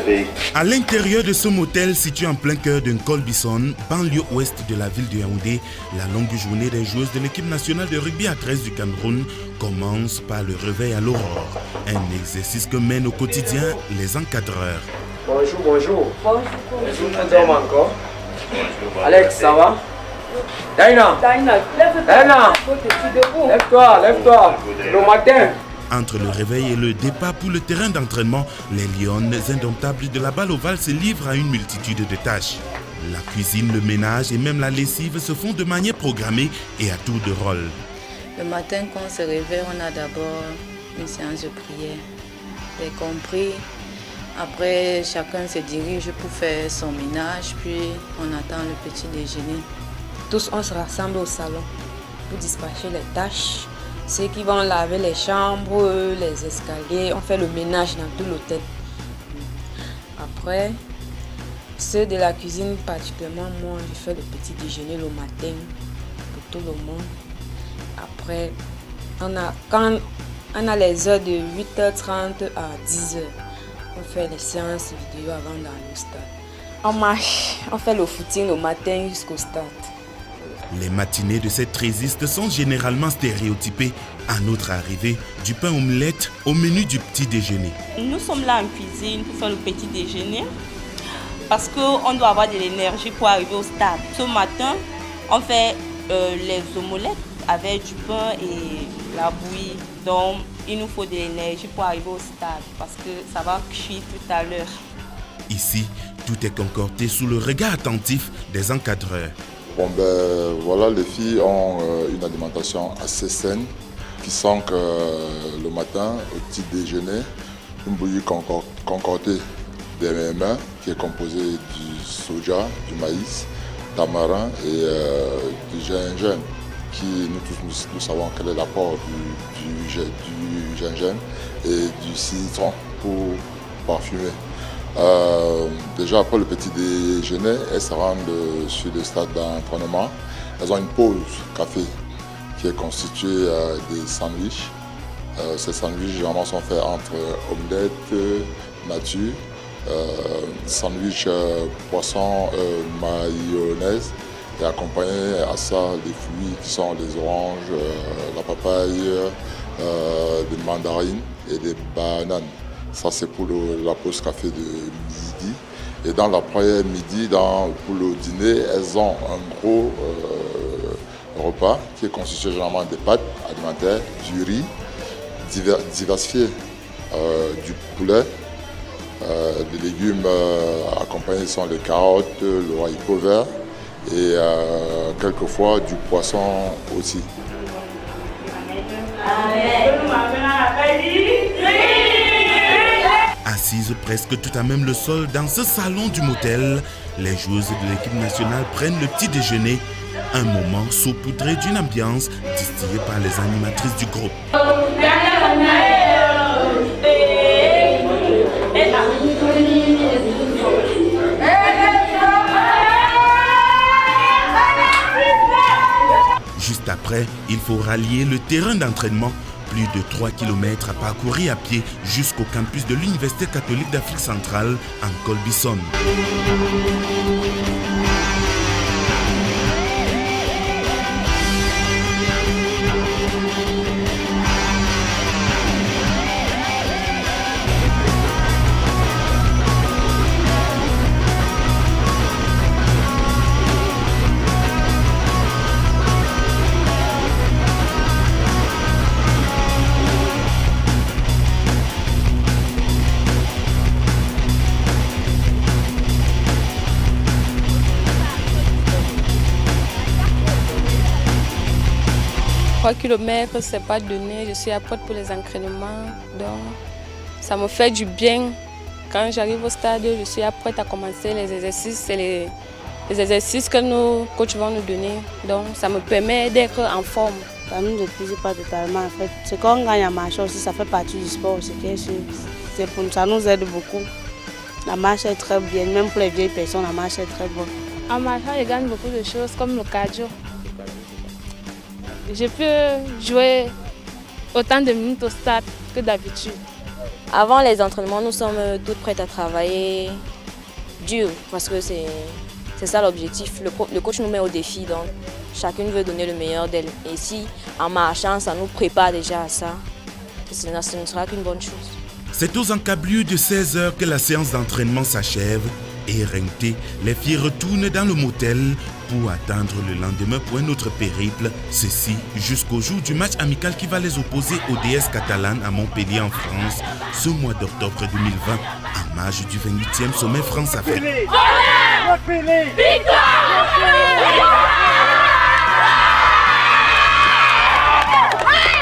réveil. À l'intérieur de ce motel situé en plein cœur d'un Colbison, banlieue ouest de la ville de Yaoundé, la longue journée des joueuses de l'équipe nationale de rugby à 13 du Cameroun commence par le réveil à l'aurore. Un exercice que mènent au quotidien les encadreurs. Bonjour, bonjour. Bonjour. On dort encore. Alex, ça va? Daina, lève-toi, lève-toi. Le matin. Entre le réveil et le départ pour le terrain d'entraînement, les lionnes indomptables de la balle ovale se livrent à une multitude de tâches. La cuisine, le ménage et même la lessive se font de manière programmée et à tour de rôle. Le matin, quand on se réveille, on a d'abord une séance de prière. Dès compris, après, chacun se dirige pour faire son ménage, puis on attend le petit déjeuner. Tous, on se rassemble au salon pour dispatcher les tâches. Ceux qui vont laver les chambres, les escaliers, on fait le ménage dans tout l'hôtel. Après, ceux de la cuisine, particulièrement moi, je fais le petit déjeuner le matin pour tout le monde. Après, quand on a les heures de 8h30 à 10h, on fait les séances vidéo avant d'aller au stade. On marche, on fait le footing le matin jusqu'au stade. Les matinées de cette trésiste sont généralement stéréotypées. À notre arrivée, du pain omelette au menu du petit déjeuner. Nous sommes là en cuisine pour faire le petit déjeuner parce qu'on doit avoir de l'énergie pour arriver au stade. Ce matin, on fait les omelettes avec du pain et la bouillie. Donc, il nous faut de l'énergie pour arriver au stade parce que ça va cuire tout à l'heure. Ici, tout est concocté sous le regard attentif des encadreurs. Bon voilà, les filles ont une alimentation assez saine qui sent que le matin, au petit déjeuner, une bouillie concoctée des mains qui est composée du soja, du maïs, tamarin et du gingembre. Nous savons quel est l'apport du gingembre et du citron pour parfumer. Déjà après le petit déjeuner, elles se rendent sur le stade d'entraînement. Elles ont une pause café qui est constituée des sandwichs. Ces sandwichs généralement sont faits entre omelette, nature, sandwich poisson mayonnaise et accompagné à ça des fruits qui sont les oranges, la papaye, des mandarines et des bananes. Ça, c'est pour la pause café de midi. Et dans l'après-midi, pour le dîner, elles ont un gros repas qui est constitué généralement des pâtes alimentaires, du riz, diversifié, du poulet. Les légumes accompagnés sont les carottes, le haricot vert et quelquefois du poisson aussi. Assises presque tout à même le sol dans ce salon du motel, les joueuses de l'équipe nationale prennent le petit déjeuner, un moment saupoudré d'une ambiance distillée par les animatrices du groupe. Juste après, il faut rallier le terrain d'entraînement. Plus de 3 km à parcourir à pied jusqu'au campus de l'Université catholique d'Afrique centrale en Colbison. Kilomètres, c'est pas donné, je suis à prête pour les entraînements, donc ça me fait du bien. Quand j'arrive au stade, je suis prête à commencer les exercices, c'est les exercices que nos coachs vont nous donner, donc ça me permet d'être en forme. Ça ne nous épuise pas totalement en fait. C'est quand on gagne à marcher aussi, ça fait partie du sport aussi. C'est pour ça nous aide beaucoup. La marche est très bien, même pour les vieilles personnes, la marche est très bonne. En marchant, je gagne beaucoup de choses comme le cardio. Je peux jouer autant de minutes au stade que d'habitude. Avant les entraînements, nous sommes toutes prêtes à travailler dur parce que c'est ça l'objectif. Le coach nous met au défi, donc chacune veut donner le meilleur d'elle. Et si en marchant, ça nous prépare déjà à ça, ce ne sera qu'une bonne chose. C'est aux encablures de 16 heures que la séance d'entraînement s'achève et éreinté, les filles retournent dans le motel pour attendre le lendemain pour un autre périple. Ceci jusqu'au jour du match amical qui va les opposer aux DS catalanes à Montpellier en France ce mois d'octobre 2020 en marge du 28e sommet France-Afrique. Victoire!